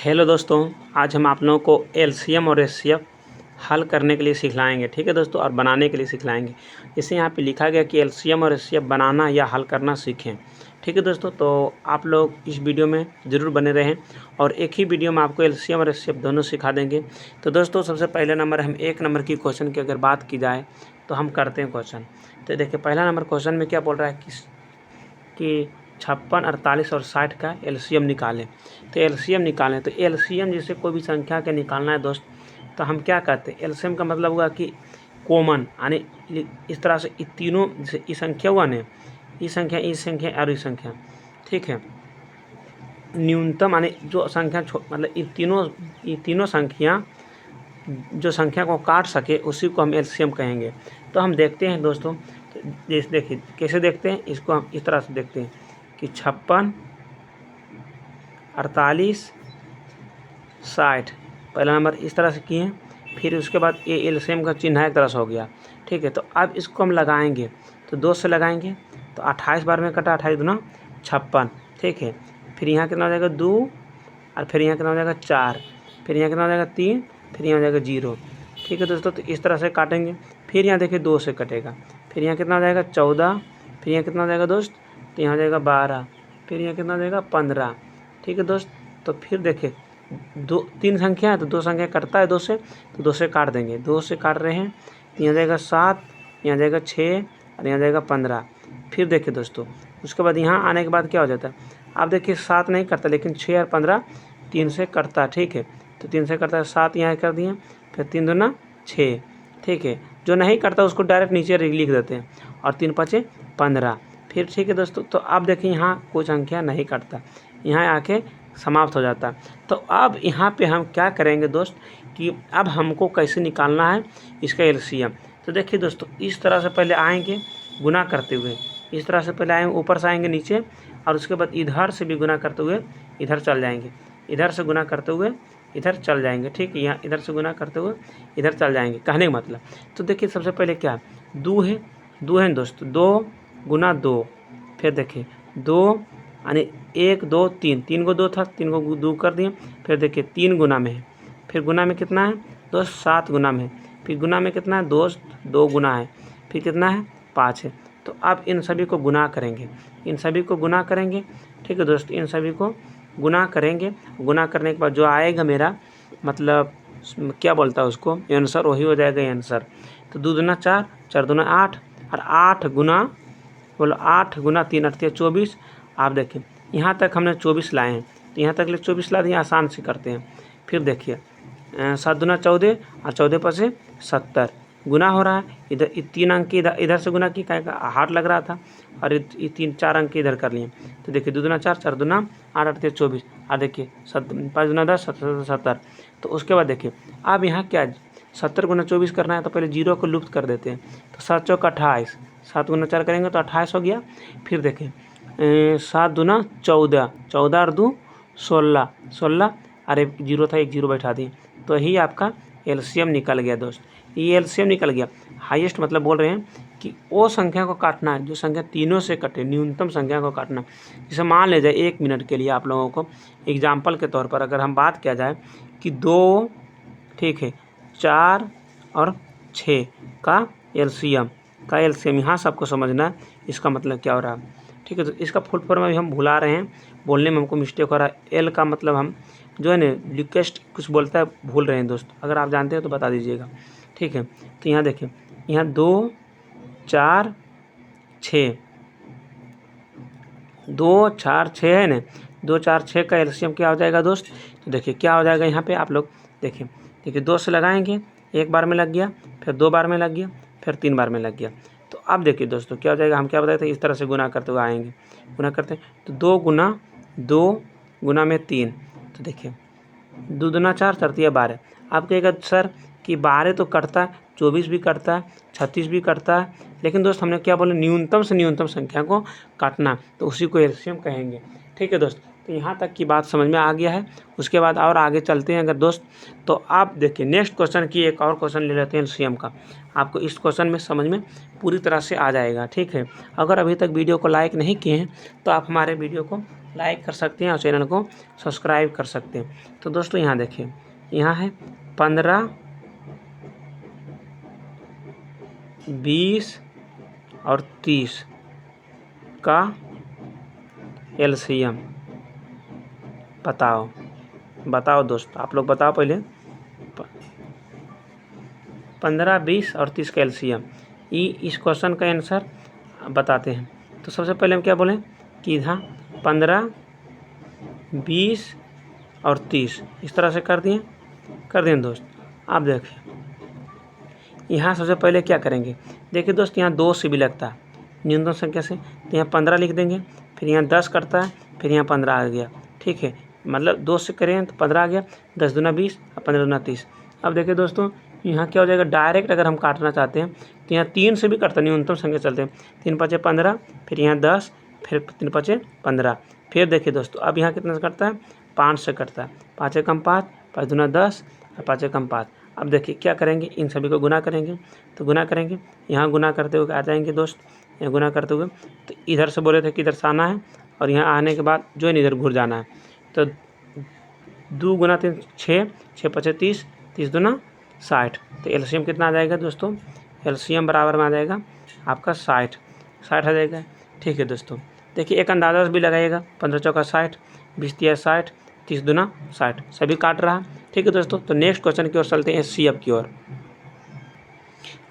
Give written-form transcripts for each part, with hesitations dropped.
Hello दोस्तों, आज हम आप लोगों को एलसीएम और एचसीएफ हल करने के लिए सिखलाएंगे। ठीक है दोस्तों, और बनाने के लिए सिखलाएंगे। जैसे यहाँ पे लिखा गया कि एलसीएम और एचसीएफ बनाना या हल करना सीखें। ठीक है दोस्तों, तो आप लोग इस वीडियो में ज़रूर बने रहें और एक ही वीडियो में आपको एलसीएम और एचसीएफ दोनों सिखा देंगे। तो दोस्तों, सबसे पहले नंबर हम 1 नंबर की क्वेश्चन की अगर बात की जाए तो हम करते हैं क्वेश्चन। तो देखिए, पहला नंबर क्वेश्चन में क्या बोल रहा है कि 56, 48 और 60 का एलसीएम निकालें। तो एलसीएम निकालें, तो एलसीएम जैसे कोई भी संख्या के निकालना है दोस्त, तो हम क्या कहते हैं, एलसीएम का मतलब हुआ कि कॉमन, यानी इस तरह से ये तीनों, जैसे ये संख्या हुआ ना, ये संख्या और ये संख्या, ठीक है, न्यूनतम यानी जो संख्या मतलब ये तीनों संख्या जो संख्या को काट सके उसी को हम एलसीएम कहेंगे। तो हम देखते हैं दोस्तों, तो जैसे देखिए कैसे देखते हैं, इसको हम इस तरह से देखते हैं कि 56, 48, 60 पहला नंबर इस तरह से किए। फिर उसके बाद ये एलसीएम का चिन्ह एक तरह से हो गया। ठीक है, तो अब इसको हम लगाएंगे, तो 2 से लगाएंगे तो 28 बार में कटा, 28 दूना 56। ठीक है, फिर यहाँ कितना हो जाएगा 2, और फिर यहाँ कितना हो जाएगा 4, फिर यहाँ कितना हो जाएगा 3, फिर यहाँ हो जाएगा 0। ठीक है दोस्तों, तो इस तरह से काटेंगे। फिर यहाँ देखिए 2 से कटेगा, फिर यहाँ कितना हो जाएगा 14, फिर यहाँ कितना हो जाएगा दोस्त, तो यहाँ हो जाएगा 12, फिर यहाँ कितना हो जाएगा 15। ठीक है दोस्त, तो फिर देखिए 3 संख्या है, तो 2 संख्या कटता है 2 से, तो 2 से काट देंगे। 2 से काट रहे हैं तो यहाँ जाएगा 7, यहाँ जाएगा 6 और यहाँ जाएगा 15। फिर देखिए दोस्तों, उसके बाद यहाँ आने के बाद क्या हो जाता है, आप देखिए 7 नहीं करता, लेकिन 6 और 15 3 से कटता है। ठीक है, तो 3 से करता है, 7 यहाँ कर दिए, फिर 3 दूना 6। ठीक है, जो नहीं करता उसको डायरेक्ट नीचे लिख देते हैं, और 3 5 15। फिर ठीक है दोस्तों, तो आप देखिए यहाँ कोई संख्या नहीं कटता, यहाँ आके समाप्त हो जाता है। तो अब यहाँ पे हम क्या करेंगे दोस्त, कि अब हमको कैसे निकालना है इसका एलसीएम। तो देखिए दोस्तों, इस तरह से पहले आएंगे गुना करते हुए, इस तरह से पहले आएंगे, ऊपर से आएंगे नीचे, और उसके बाद इधर से भी गुना करते हुए इधर चल जाएंगे, इधर से गुना करते हुए इधर चल जाएंगे। ठीक है, यहाँ इधर से गुना करते हुए इधर चल जाएंगे, कहने का मतलब। तो देखिए सबसे पहले क्या 2 है, 2 है दोस्त, 2 गुना 2, फिर देखिए 2 यानी 1 2 3, 3 को 2 था, 3 को 2 कर दिए। फिर देखिए 3 गुना में है, फिर गुना में कितना है दोस्त, 7 गुना में है, फिर गुना में कितना है दोस्त, 2 गुना है, फिर कितना है 5 है। तो अब इन सभी को गुना करेंगे, इन सभी को गुना करेंगे। ठीक है दोस्त, इन सभी को गुना करेंगे। गुना करने के बाद जो आएगा मेरा, मतलब क्या बोलता है उसको, आंसर, वही हो जाएगा आंसर। तो 2 दूना 4, 4 दूना 8, और 8 गुना 3 8 24। आप देखिए यहाँ तक हमने 24 लाए हैं, तो यहाँ तक 24 ला दिए, आसान से करते हैं। फिर देखिए 7 दूना 14, और 14 पर से 70 गुना हो रहा है। इधर 3 अंक इधर से गुना की, का हाथ लग रहा था, और ये 3-4 अंक इधर कर लिए। तो देखिए 2 दूना 4, 4 दूना 8, 8 24, और देखिए 5 दूना 10, 70। तो उसके बाद देखिए अब यहाँ क्या 70 गुना 24 करना है, तो पहले 0 को लुप्त कर देते हैं। तो 7 चौक 28, 7 गुना 4 करेंगे तो 28 हो गया। फिर देखें 7 दूना 14, 14 और 2 16, 16, अरे 0 था, 1 0 बैठा दिए। तो यही आपका एलसीएम निकल गया दोस्त, ये एलसीएम निकल गया। हाईएस्ट मतलब बोल रहे हैं कि वो संख्या को काटना है जो संख्या तीनों से कटे, न्यूनतम संख्या को काटना। जैसे मान ले जाए 1 मिनट के लिए आप लोगों को एग्जाम्पल के तौर पर अगर हम बात किया जाए कि 2, ठीक है, 4 और 6 का एलसीएम यहाँ सबको समझना है इसका मतलब क्या हो रहा है। ठीक है, तो इसका फुल फॉर्म अभी हम भुला रहे हैं, बोलने में हमको मिस्टेक हो रहा है। एल का मतलब हम जो है ना रिक्वेस्ट कुछ बोलता है, भूल रहे हैं दोस्त, अगर आप जानते हैं तो बता दीजिएगा। ठीक है, तो यहाँ देखिए, यहाँ 2 4 6, 2 4 6 है ना, 2 4 6 का एलसीएम क्या हो जाएगा दोस्त। तो देखिए क्या हो जाएगा, यहाँ पे आप लोग देखिए 2 से लगाएंगे, 1 बार में लग गया, फिर 2 बार में लग गया, फिर 3 बार में लग गया। तो अब देखिए दोस्तों क्या हो जाएगा, हम क्या बताए थे, इस तरह से गुना करते हुए आएंगे, गुना करते हैं। तो 2 गुना में 3, तो देखिए 2 दूना 4, 4 तिया 12। आप कहेगा सर कि 12 तो कटता है, 24 भी कटता है, 36 भी कटता है, लेकिन दोस्त हमने क्या बोले, न्यूनतम से न्यूनतम संख्या को काटना, तो उसी को एलसीएम कहेंगे। ठीक है दोस्त, तो यहाँ तक की बात समझ में आ गया है। उसके बाद और आगे चलते हैं अगर दोस्त, तो आप देखिए नेक्स्ट क्वेश्चन की एक और क्वेश्चन ले लेते हैं एलसीएम का। आपको इस क्वेश्चन में समझ में पूरी तरह से आ जाएगा, ठीक है। अगर अभी तक वीडियो को लाइक नहीं किए हैं तो आप हमारे वीडियो को लाइक कर सकते हैं और चैनल को सब्सक्राइब कर सकते हैं। तो दोस्तों यहाँ देखिए, यहाँ है 15, 20 और 30 का एलसीएम बताओ दोस्त, आप लोग बताओ पहले। 15, 20 और 30 का एलसीएम, इस क्वेश्चन का आंसर बताते हैं। तो सबसे पहले हम क्या बोलें कि यहाँ 15, 20 और 30 इस तरह से कर दिए दोस्त। आप देखिए यहाँ सबसे पहले क्या करेंगे, देखिए दोस्त यहाँ 2 से भी लगता है न्यूनतम संख्या से, तो यहाँ 15 लिख देंगे, फिर यहाँ 10 कटता है, फिर यहाँ 15 आ गया, ठीक है। मतलब 2 से करें तो 15 आ गया, 10 दूना 20 और 15 दूना 30। अब देखिए दोस्तों यहाँ क्या हो जाएगा, डायरेक्ट अगर हम काटना चाहते हैं तो यहाँ 3 से भी कटता है, न्यूनतम संख्या चलते हैं। 3 5 15, फिर यहाँ 10, फिर 3 5 15। फिर देखिए दोस्तों अब यहाँ कितना से कटता है, 5 से कटता है। 5 एकम 5, 5 दूना 10 और 5 एकम 5। अब देखिए क्या करेंगे, इन सभी को गुना करेंगे, तो गुना करेंगे, यहाँ गुना करते हुए आ जाएंगे दोस्त, यहाँ गुना करते हुए तो इधर से बोले थे कि इधर से आना है और यहाँ आने के बाद जो है इधर घुर जाना है। तो 2 गुना 3 6, 6 5 30, 30 दूना 60। तो एलसीएम कितना आ जाएगा दोस्तों, एलसीएम बराबर में आ जाएगा आपका 60 आ जाएगा, ठीक है दोस्तों। देखिए एक अंदाजा भी लगाइएगा, 15 चौका 60, 20 तिया 60, 30 दूना 60, सभी काट रहा है, ठीक है दोस्तों। तो नेक्स्ट क्वेश्चन की ओर चलते हैं, एचसीएफ की ओर।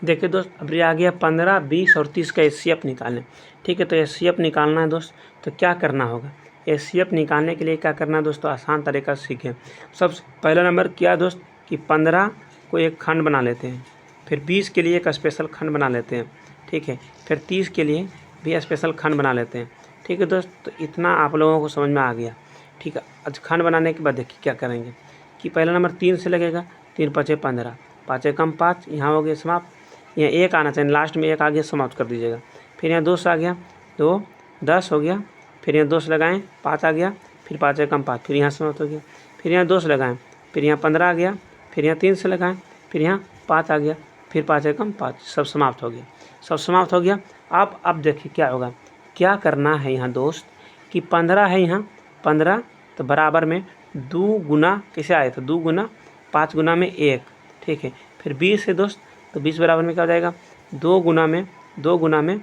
देखिए दोस्त अब ये आ गया 15, 20 और 30 का एचसीएफ निकालने, ठीक है। तो एचसीएफ निकालना है दोस्त, तो क्या करना होगा, एचसीएफ निकालने के लिए क्या करना है दोस्तों, आसान तरीका सीखें। सबसे पहला नंबर क्या दोस्त कि 15 को एक खंड बना लेते हैं, फिर 20 के लिए एक स्पेशल खंड बना लेते हैं, ठीक है। फिर 30 के लिए भी स्पेशल खंड बना लेते हैं, ठीक है दोस्त। तो इतना आप लोगों को समझ में आ गया, ठीक है। आज खंड बनाने के बाद देखिए क्या करेंगे कि पहला नंबर 3 से लगेगा, 3 5 15, 5 एकम 5, यहाँ हो गया समाप्त। यहाँ 1 आना चाहिए, लास्ट में 1 आ गया, समाप्त कर दीजिएगा। फिर यहाँ 2 से आ गया, 2 10 हो गया, फिर यहाँ 2 से लगाएं, 5 आ गया, फिर 5 एकम 5, फिर यहाँ समाप्त हो गया। फिर यहाँ 2 से लगाएं, फिर यहाँ 15 आ गया, फिर यहाँ 3 से लगाएं, फिर यहाँ 5 आ गया, फिर 5 एकम 5, सब समाप्त हो गया, सब समाप्त हो गया। अब देखिए क्या होगा, क्या करना है यहाँ दोस्त कि 15 है, यहाँ 15 तो बराबर में 2 गुना कैसे आए, तो 2 गुना 5 गुना में 1, ठीक है। फिर 20 है दोस्त, तो 20 बराबर में क्या हो जाएगा, 2 गुना में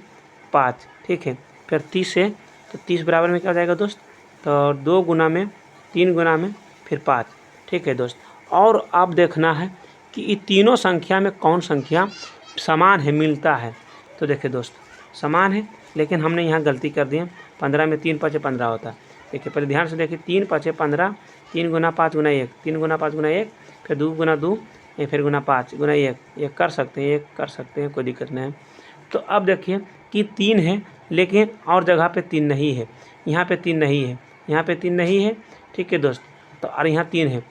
5, ठीक है। फिर 30 है, तो 30 बराबर में क्या हो जाएगा दोस्त, तो 2 गुना में 3 गुना में फिर 5, ठीक है दोस्त। और अब देखना है कि ये तीनों संख्या में कौन संख्या समान है, मिलता है। तो देखिए दोस्त समान है, लेकिन हमने यहाँ गलती कर दी है, 15 में 3 5 15 होता है। देखिए पहले ध्यान से देखिए, 3 5 15, 3 गुना 5 गुना 1, 3 गुना 5 गुना 1, फिर 2 गुना 2, फिर गुना 5 गुना 1, ये कर सकते हैं, कोई दिक्कत नहीं है। तो अब देखिए कि 3 है, लेकिन और जगह पे 3 नहीं है, यहाँ पे 3 नहीं है, यहाँ पे 3 नहीं है, ठीक है दोस्त। तो और यहाँ 3 है,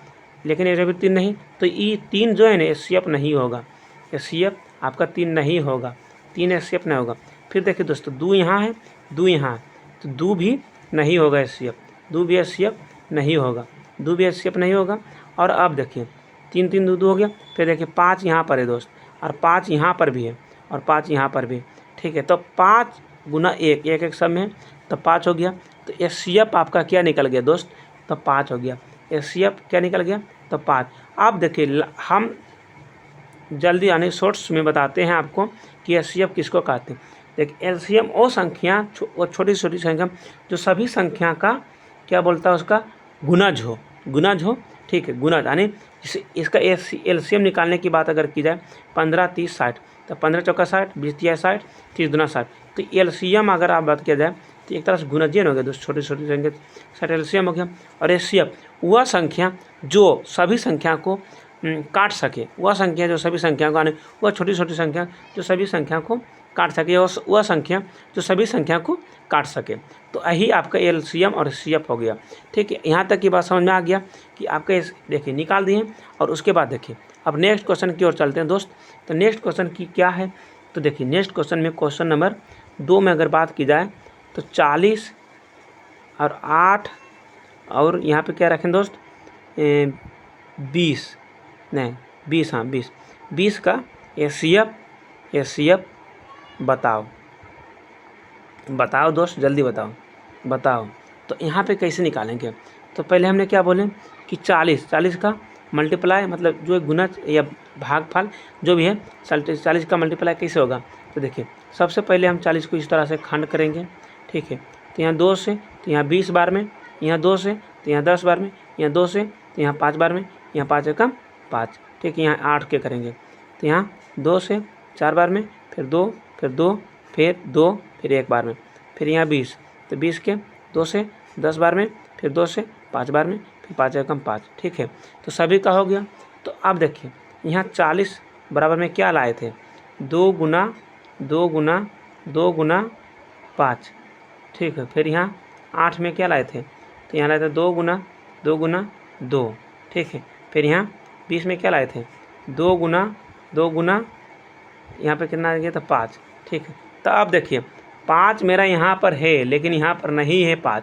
लेकिन एक जगह 3 नहीं, तो ये 3 जो है ना एचसीएफ नहीं होगा, एचसीएफ आपका 3 नहीं होगा, 3 एचसीएफ नहीं होगा। फिर देखिए दोस्तों 2 यहाँ है, 2 यहाँ है, तो 2 भी नहीं होगा एचसीएफ, 2 भी एचसीएफ नहीं होगा, 2 भी एचसीएफ नहीं होगा। और अब देखिए 3 3 2 2 हो गया। फिर देखिए 5 यहाँ पर है दोस्त, और 5 यहाँ पर भी है, और 5 यहाँ पर भी, ठीक है। तो 5 गुना 1, 1 1 सब में, तो 5 हो गया। तो एचसीएफ आपका क्या निकल गया दोस्त, तो 5 हो गया, एचसीएफ क्या निकल गया, तो 5। अब देखिए हम जल्दी आने शॉर्ट्स में बताते हैं आपको कि एचसीएफ किसको कहते हैं। देखिए एलसीएम वो संख्या, वो छोटी छोटी संख्या जो सभी संख्या का क्या बोलता है, उसका गुणज हो, ठीक है, गुणज। यानी इसका एलसीएम निकालने की बात अगर की जाए, 15 30 60, तो 15 चौका 60, 20 तिया 60, 30 दूना 60। तो एलसीएम अगर आप बात किया जाए तो एक तरह से गुणजन हो गया दोस्त, छोटी छोटी संख्या 60 एलसीएम हो गया। और एचसीएफ वह संख्या जो सभी संख्या को काट सके, वह संख्या जो सभी संख्या को, आने वह छोटी छोटी संख्या जो सभी संख्या को काट सके, वह संख्या जो सभी संख्या को काट सके। तो यही आपका एलसीएम और एचसीएफ हो गया, ठीक है। यहाँ तक की बात समझ में आ गया कि आपके देखिए निकाल दिए। और उसके बाद देखिए अब नेक्स्ट क्वेश्चन की ओर चलते हैं दोस्त। तो नेक्स्ट क्वेश्चन की क्या है, तो देखिए नेक्स्ट क्वेश्चन में क्वेश्चन नंबर 2 में अगर बात की जाए तो 40 और 8 और यहाँ पे क्या रखें दोस्त 20 नहीं 20 हाँ 20 का HCF बताओ दोस्त, जल्दी बताओ। तो यहाँ पे कैसे निकालेंगे? तो पहले हमने क्या बोले कि 40 का मल्टीप्लाई मतलब जो गुना या भागफल जो भी है 40 का मल्टीप्लाई कैसे होगा? तो देखिए सबसे पहले हम 40 को इस तरह से खंड करेंगे, ठीक है। तो यहाँ 2 से तो यहाँ 20 बार में, यहाँ 2 से तो यहाँ 10 बार में, यहाँ 2 से तो यहाँ 5 बार में, यहाँ 5 एकम 5, ठीक है। यहाँ 8 के करेंगे तो यहाँ 2 से 4 बार में, फिर 2 फिर 2 फिर 2 फिर 1 बार में, फिर यहाँ 20 तो 20 के 2 से 10 बार में, फिर 2 से 5 बार में, फिर 5 एकम 5, ठीक है। तो सभी का हो गया। तो अब देखिए यहाँ 40 बराबर में क्या लाए थे? 2 गुना 5, ठीक है। फिर यहाँ 8 में क्या लाए थे? तो यहाँ लाए थे 2 गुना 2, ठीक है। फिर यहाँ 20 में क्या लाए थे? 2 गुना यहाँ पे कितना आ गया था? 5, ठीक है। तो अब देखिए 5 मेरा यहाँ पर है लेकिन यहाँ पर नहीं है 5,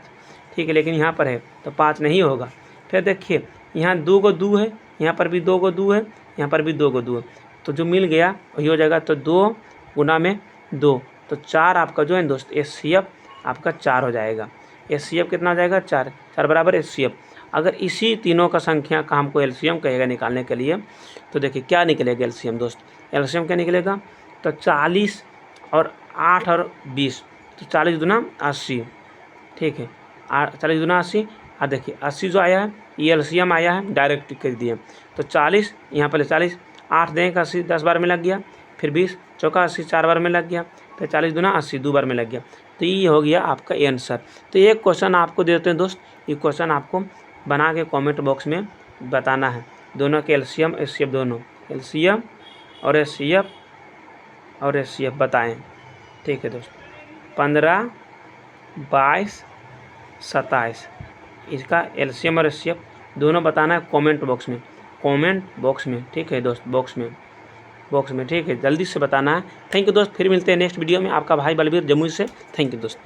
ठीक है, लेकिन यहाँ पर है तो 5 नहीं होगा। फिर देखिए यहाँ 2 को 2 है, यहाँ पर भी 2 को 2 है, यहाँ पर भी 2 को 2 है, तो जो मिल गया वही हो जाएगा। तो 2 गुना में 2 तो 4 आपका जो है दोस्त HCF आपका 4 हो जाएगा। HCF कितना हो जाएगा? 4 बराबर HCF। अगर इसी तीनों का संख्या का हमको LCM कहेगा निकालने के लिए, तो देखिए क्या निकलेगा LCM दोस्त? LCM क्या निकलेगा? तो 40 और 8 और 20 तो 40 दूना 80, ठीक है। 40 दूना 80 और देखिए 80 जो आया है ये LCM आया है, डायरेक्ट कर दिए। तो 40 यहाँ पहले 40 8 दें 80 10 बार में लग गया, फिर 20 चौका 80 4 बार में लग गया, फिर 40 दूना 80 2 बार में लग गया। तो ये हो गया आपका आंसर। तो एक क्वेश्चन आपको देते हैं दोस्त, ये क्वेश्चन आपको बना के कमेंट बॉक्स में बताना है। दोनों के LCM HCF दोनों LCM और HCF बताएं, ठीक है दोस्त। 15 22 27 इसका LCM और HCF दोनों बताना है कमेंट बॉक्स में, ठीक है दोस्त। बॉक्स में ठीक है, जल्दी से बताना है। थैंक यू दोस्त, फिर मिलते हैं नेक्स्ट वीडियो में। आपका भाई बलबीर जमुई से। थैंक यू दोस्त।